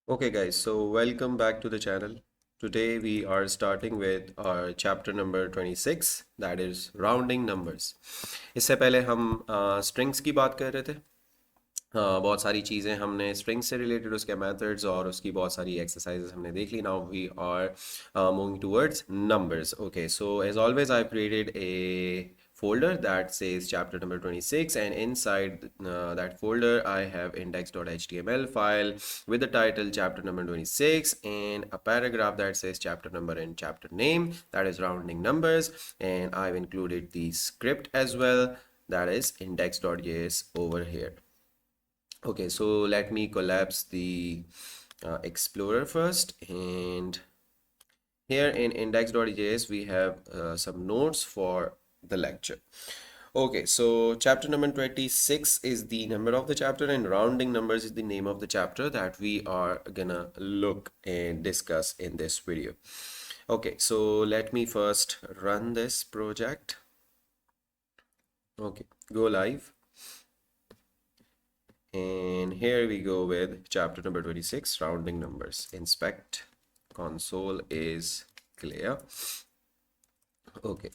Okay, guys, so welcome back to the channel. Today we are starting with our chapter number 26, that is rounding numbers. इससे पहले हम strings की बात कर रहे थे। बहुत सारी चीज़ें हमने स्ट्रिंग्स से रिलेटेड उसके मेथड्स और उसकी बहुत सारी एक्सरसाइजेस हमने देख ली। Now we are moving towards numbers. Okay, so as always, I created a folder that says chapter number 26, and inside that folder I have index.html file with the title chapter number 26 and a paragraph that says chapter number and chapter name, that is rounding numbers, and I've included the script as well, that is index.js over here. Okay, so let me collapse the Explorer first, and here in index.js we have some notes for the lecture. Okay, so chapter number 26 is the number of the chapter, and rounding numbers is the name of the chapter that we are gonna look and discuss in this video. Okay, so let me first run this project. Okay, go live. And here we go with chapter number 26, rounding numbers. Inspect, console is clear. Okay.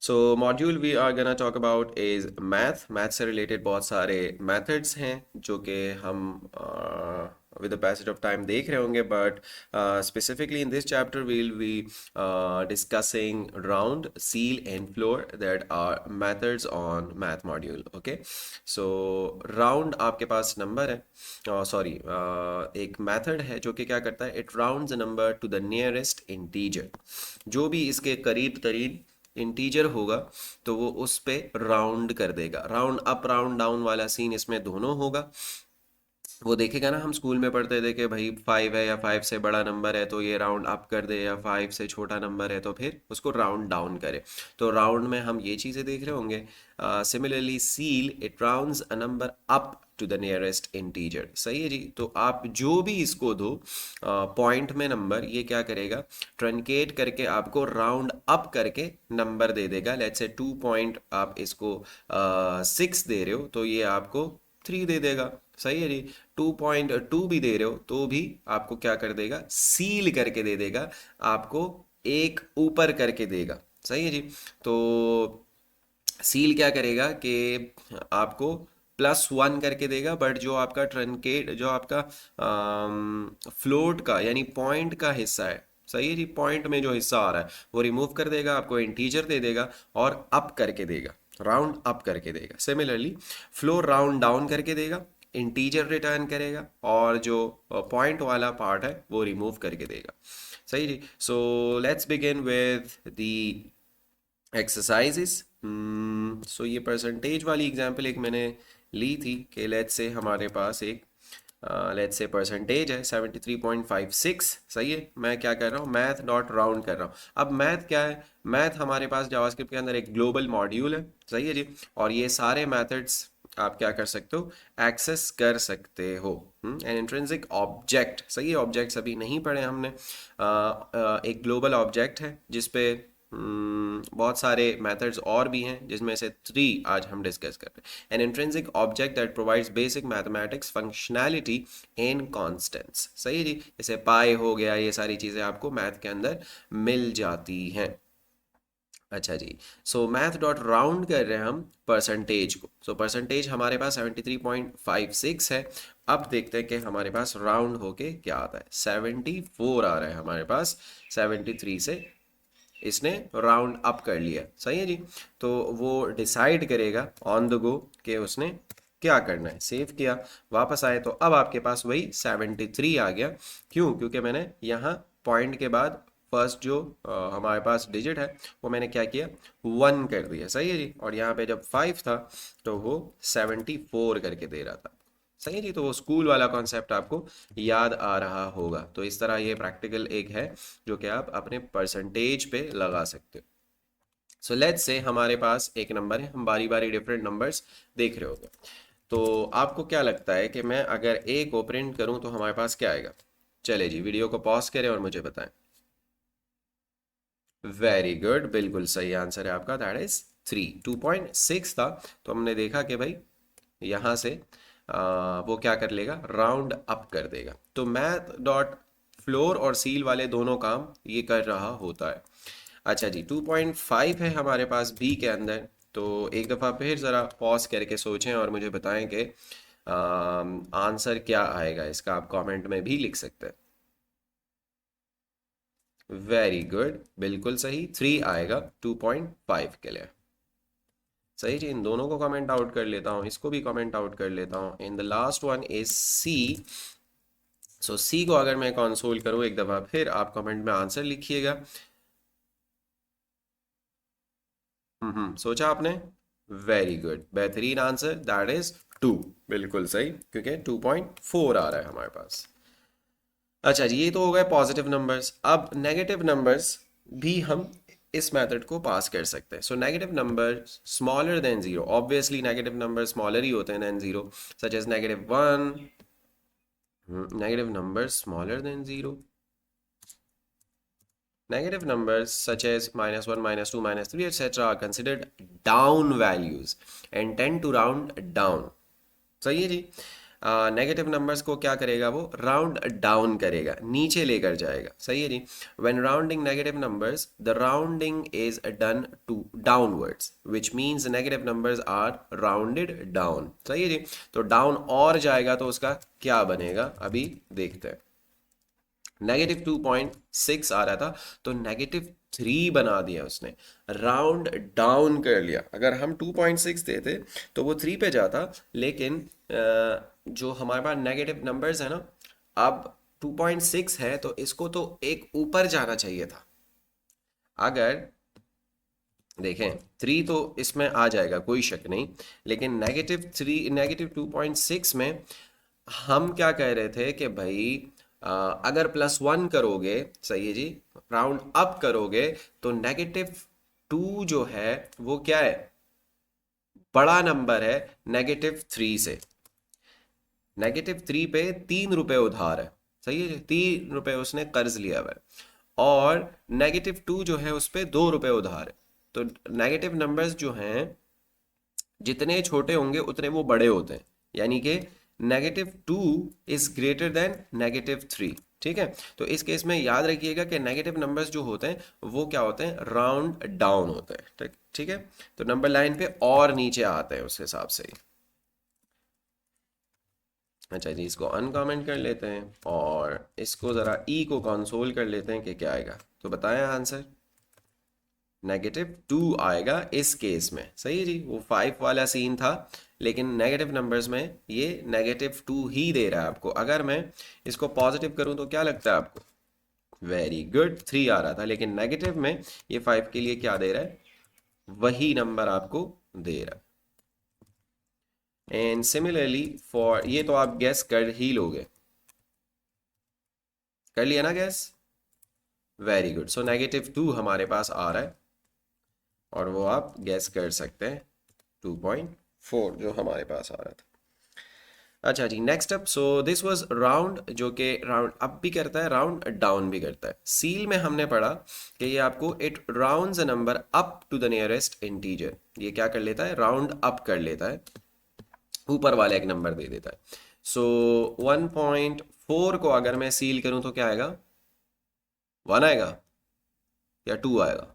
So module we are gonna talk about is math से related बहुत सारे methods हैं जो कि हम with the passage of time देख रहे होंगे, but specifically in this chapter we'll be discussing round, seal and floor, that are methods on math module. Okay, so round आपके पास number है, sorry, एक method है जो कि क्या करता है, it rounds a number to the nearest integer. जो भी इसके करीब तरीन इंटीजर होगा तो वो उस पे राउंड कर देगा। राउंड अप राउंड डाउन वाला सीन इसमें दोनों होगा। वो देखेगा ना, हम स्कूल में पढ़ते थे कि भाई 5 है या 5 से बड़ा नंबर है तो ये राउंड अप कर दे, या 5 से छोटा नंबर है तो फिर उसको राउंड डाउन करे। तो राउंड में हम ये चीज़ें देख रहे होंगे। Similarly ceil, it rounds a number up to the nearest integer. सही है जी। तो आप जो भी इसको दो पॉइंट में नंबर, ये क्या करेगा, ट्रनकेट करके आपको राउंड अप करके नंबर दे देगा। लेट्स से 2 पॉइंट आप इसको 6 दे रहे हो तो ये आपको 3 दे देगा। सही है जी। 2.2 भी दे रहे हो तो भी आपको क्या कर देगा, सील करके दे देगा, आपको एक ऊपर करके देगा। सही है जी। तो सील क्या करेगा कि आपको +1 करके देगा, बट जो आपका ट्रनकेट, जो आपका फ्लोट का यानी पॉइंट का हिस्सा है, सही है जी, पॉइंट में जो हिस्सा आ रहा है वो रिमूव कर देगा, आपको इंटीजर दे देगा और अप करके देगा, राउंड अप करके देगा। सिमिलरली फ्लोर राउंड डाउन करके देगा, इंटीजर रिटर्न करेगा और जो पॉइंट वाला पार्ट है वो रिमूव करके देगा। सही जी। So let's begin with the exercises. So ये परसेंटेज वाली एग्जांपल एक मैंने ली थी कि लेट्स से हमारे पास एक लेट्स से परसेंटेज है 73.56। सही है। मैं क्या कर रहा हूँ, मैथ डॉट राउंड कर रहा हूँ। अब मैथ क्या है, मैथ हमारे पास जावास्क्रिप्ट के अंदर एक ग्लोबल मॉड्यूल है। सही है जी। और ये सारे मैथड्स आप क्या कर सकते हो, एक्सेस कर सकते हो। एन इंट्रिंसिक ऑब्जेक्ट, सही है, ऑब्जेक्ट्स अभी नहीं पढ़े हमने। एक ग्लोबल ऑब्जेक्ट है जिसपे बहुत सारे मेथड्स और भी हैं, जिसमें से 3 आज हम डिस्कस कर रहे हैं। N intrinsic object that provides basic mathematics functionality in constants. सही है जी। जैसे पाई हो गया, ये सारी चीज़ें आपको मैथ के अंदर मिल जाती हैं। अच्छा जी। सो मैथ डॉट राउंड कर रहे हैं हम परसेंटेज को। सो परसेंटेज हमारे पास 73.56 है। अब देखते हैं कि हमारे पास राउंड होके क्या आता है। 74 आ रहा है हमारे पास, 73 से इसने राउंड अप कर लिया। सही है जी। तो वो डिसाइड करेगा ऑन द गो कि उसने क्या करना है। सेव किया, वापस आए तो अब आपके पास वही 73 आ गया। क्यों? क्योंकि मैंने यहाँ पॉइंट के बाद फर्स्ट जो हमारे पास डिजिट है वो मैंने क्या किया, 1 कर दिया। सही है जी। और यहाँ पे जब 5 था तो वो 74 करके दे रहा था। सही है जी। तो वो स्कूल वाला कॉन्सेप्ट आपको याद आ रहा होगा। तो इस तरह ये प्रैक्टिकल एक है जो कि आप अपने परसेंटेज पे लगा सकते हो। सो लेट्स से हमारे पास एक नंबर है, हम बारी बारी डिफरेंट नंबर्स देख रहे होंगे। तो आपको क्या लगता है कि मैं अगर ए को प्रिंट करूं तो हमारे पास क्या आएगा? चले जी, वीडियो को पॉज करें और मुझे बताएं। वेरी गुड, बिल्कुल सही आंसर है आपका, दैट इज 3। 2.6 था तो हमने देखा कि भाई यहाँ से वो क्या कर लेगा, राउंड अप कर देगा। तो मैथ डॉट फ्लोर और सील वाले दोनों काम ये कर रहा होता है। अच्छा जी, 2.5 है हमारे पास बी के अंदर। तो एक दफ़ा फिर ज़रा पॉज करके सोचें और मुझे बताएं कि आंसर क्या आएगा इसका। आप कमेंट में भी लिख सकते हैं। वेरी गुड, बिल्कुल सही, 3 आएगा 2.5 के लिए। सही जी, इन दोनों को कमेंट आउट कर लेता हूँ, इसको भी कमेंट आउट कर लेता हूँ। In the last one is C. So C को अगर मैं कंसोल करूँ एक दफ़ा फिर, आप कमेंट में आंसर लिखिएगा। सोचा आपने? वेरी गुड, बेहतरीन आंसर, दैट इज 2। बिल्कुल सही, क्योंकि 2.4 आ रहा है हमारे पास। अच्छा जी, ये तो हो गए पॉजिटिव नंबर्स। अब नेगेटिव नंबर्स भी हम इस मेथड को पास कर सकते हैं। So negative number smaller than zero, obviously negative number smaller ही होते हैं than zero, such as -1। Negative number smaller than zero, negative numbers such as -1, -2, -3, etc. are considered down values and tend to round down. सही है जी। Negative numbers को क्या करेगा, वो round down करेगा, नीचे लेकर जाएगा। सही है जी। When rounding negative numbers, the rounding is done to downwards, which means negative numbers are rounded down. सही है जी। तो डाउन और जाएगा तो उसका क्या बनेगा, अभी देखते हैं। -2.6 आ रहा था, तो -3 बना दिया उसने, राउंड डाउन कर लिया। अगर हम 2.6 देते तो वो 3 पे जाता, लेकिन जो हमारे पास नेगेटिव नंबर्स है ना, अब 2.6 है तो इसको तो एक ऊपर जाना चाहिए था। अगर देखें 3 तो इसमें आ जाएगा, कोई शक नहीं, लेकिन -2.6 में हम क्या कह रहे थे कि भाई अगर +1 करोगे, सही है जी, राउंड अप करोगे, तो -2 जो है वो क्या है, बड़ा नंबर है -3 से। -3 पे 3 रुपए उधार है। सही है जी, 3 रुपए उसने कर्ज लिया हुआ है, और -2 जो है उस पे 2 रुपए उधार है। तो नेगेटिव नंबर्स जो हैं जितने छोटे होंगे उतने वो बड़े होते हैं, यानी कि -2 इज ग्रेटर देन -3। ठीक है, तो इस केस में याद रखिएगा कि नेगेटिव नंबर्स जो होते हैं वो क्या होते हैं, राउंड डाउन होते हैं। ठीक ठीक है, तो नंबर लाइन पे और नीचे आते हैं उस हिसाब से ही। अच्छा जी, इसको अनकमेंट कर लेते हैं और इसको ज़रा ई को कंसोल कर लेते हैं कि क्या आएगा। तो बताएं आंसर। -2 आएगा इस केस में। सही है जी, वो 5 वाला सीन था, लेकिन नेगेटिव नंबर्स में ये -2 ही दे रहा है आपको। अगर मैं इसको पॉजिटिव करूं तो क्या लगता है आपको? वेरी गुड, 3 आ रहा था, लेकिन नेगेटिव में ये 5 के लिए क्या दे रहा है, वही नंबर आपको दे रहा है। एंड सिमिलरली फॉर ये तो आप गैस कर ही लोगे, कर लिया ना गैस? वेरी गुड, सो -2 हमारे पास आ रहा है, और वो आप गैस कर सकते हैं 2.4 जो हमारे पास आ रहा था। अच्छा जी, next up, so this was round, जो कि राउंड अप भी करता है, राउंड डाउन भी करता है। सील में हमने पढ़ा कि ये आपको it rounds a number up to the nearest integer. ये क्या कर लेता है, राउंड अप कर लेता है, ऊपर वाला एक नंबर दे देता है। सो 1.4 को अगर मैं सील करूं तो क्या आएगा, 1 आएगा या 2 आएगा?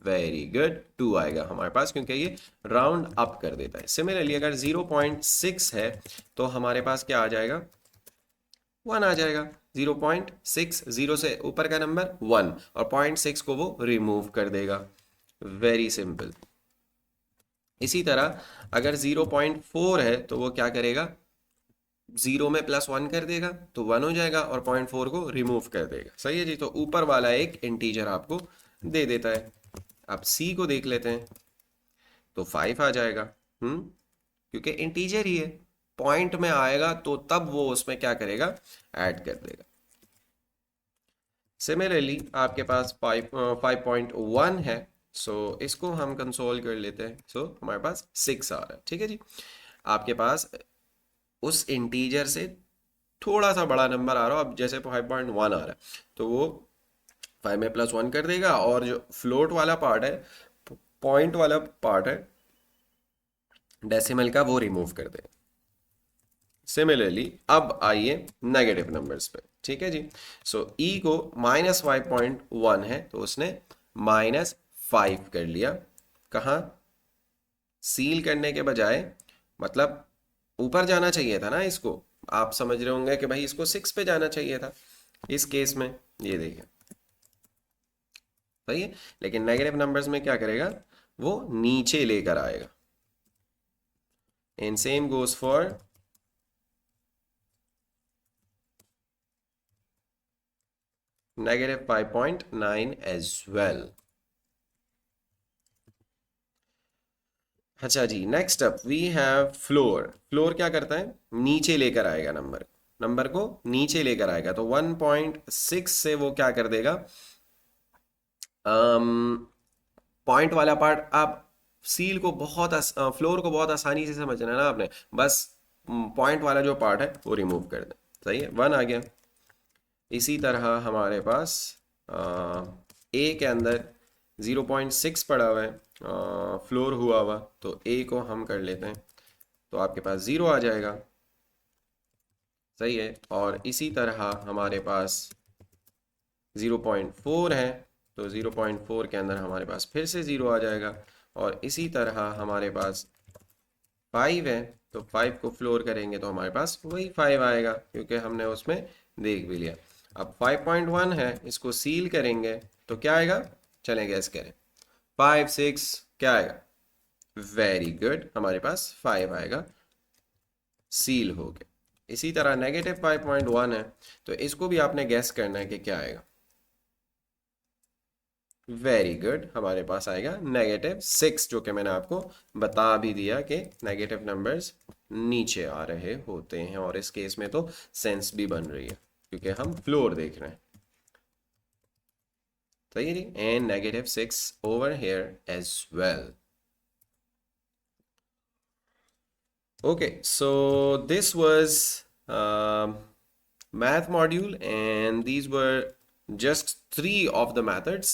वेरी गुड, 2 आएगा हमारे पास, क्योंकि ये राउंड अप कर देता है। सिमिलरली अगर 0.6 है तो हमारे पास क्या आ जाएगा, 1 आ जाएगा। 0.6, 0 से ऊपर का नंबर 1, और 0.6 को वो रिमूव कर देगा। Very simple. इसी तरह अगर 0.4 है तो वो क्या करेगा, 0 में +1 कर देगा तो 1 हो जाएगा, और 0.4 को रिमूव कर देगा। सही है जी, तो ऊपर वाला एक इंटीजर आपको दे देता है। अब सी को देख लेते हैं, तो 5 आ जाएगा। क्योंकि इंटीजर ही है, पॉइंट में आएगा तो तब वो उसमें क्या करेगा, ऐड कर देगा। सिमिलरली आपके पास 5.1 है, सो इसको हम कंसोल कर लेते हैं। सो हमारे पास 6 आ रहा है। ठीक है जी, आपके पास उस इंटीजर से थोड़ा सा बड़ा नंबर आ रहा हो, अब जैसे 5.1 आ रहा है तो वो 5 में +1 कर देगा, और जो फ्लोट वाला पार्ट है, पॉइंट वाला पार्ट है डेसिमल का, वो रिमूव कर देगा। सिमिलरली अब आइए नेगेटिव नंबर्स पे, ठीक है जी। सो ई को -5.1 है तो उसने -5 कर लिया। कहाँ? सील करने के बजाय, मतलब ऊपर जाना चाहिए था ना इसको। आप समझ रहे होंगे कि भाई इसको 6 पे जाना चाहिए था इस केस में, ये देखिए सही है। लेकिन नेगेटिव नंबर्स में क्या करेगा, वो नीचे लेकर आएगा। And same goes for -5.9 as well. अच्छा जी, next up we have floor. Floor क्या करता है, नीचे लेकर आएगा नंबर, नंबर को नीचे लेकर आएगा। तो 1.6 से वो क्या कर देगा, पॉइंट वाला पार्ट आप सील को बहुत फ्लोर को बहुत आसानी से समझना है ना आपने, बस पॉइंट वाला जो पार्ट है वो रिमूव कर दें। सही है, 1 आ गया। इसी तरह हमारे पास ए के अंदर 0.6 पड़ा हुआ है फ्लोर हुआ हुआ, तो ए को हम कर लेते हैं तो आपके पास 0 आ जाएगा। सही है, और इसी तरह हमारे पास 0.4 है तो 0.4 के अंदर हमारे पास फिर से 0 आ जाएगा। और इसी तरह हमारे पास 5 है तो 5 को फ्लोर करेंगे तो हमारे पास वही 5 आएगा क्योंकि हमने उसमें देख भी लिया। अब 5.1 है, इसको सील करेंगे तो क्या आएगा, चलें गैस करें। 5 6 क्या आएगा, वेरी गुड, हमारे पास 5 आएगा, सील हो गया। इसी तरह -5.1 है तो इसको भी आपने गैस करना है कि क्या आएगा। वेरी गुड, हमारे पास आएगा -6, जो कि मैंने आपको बता भी दिया कि नेगेटिव नंबर्स नीचे आ रहे होते हैं, और इस केस में तो सेंस भी बन रही है क्योंकि हम फ्लोर देख रहे हैं। तो ये and -6 over here as well. Okay, so this was math module, and these were just 3 of the methods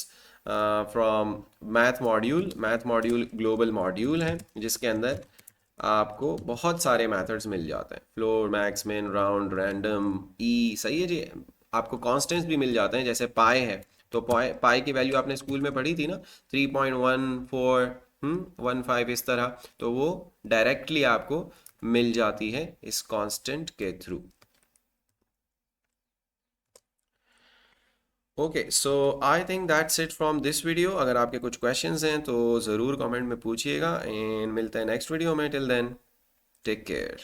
from math module. Math module global module है जिसके अंदर आपको बहुत सारे methods मिल जाते हैं, फ्लोर, मैक्स, मिन, राउंड, रैंडम, ई। सही है जी। आपको कॉन्स्टेंट्स भी मिल जाते हैं, जैसे पाई है तो पाई की वैल्यू आपने स्कूल में पढ़ी थी ना, 3.14 15 इस तरह, तो वो डायरेक्टली आपको मिल जाती है इस कांस्टेंट के through. Okay, so I think that's it from this video. अगर आपके कुछ क्वेश्चंस हैं तो ज़रूर कमेंट में पूछिएगा, एंड मिलते हैं नेक्स्ट वीडियो में। Till then take care.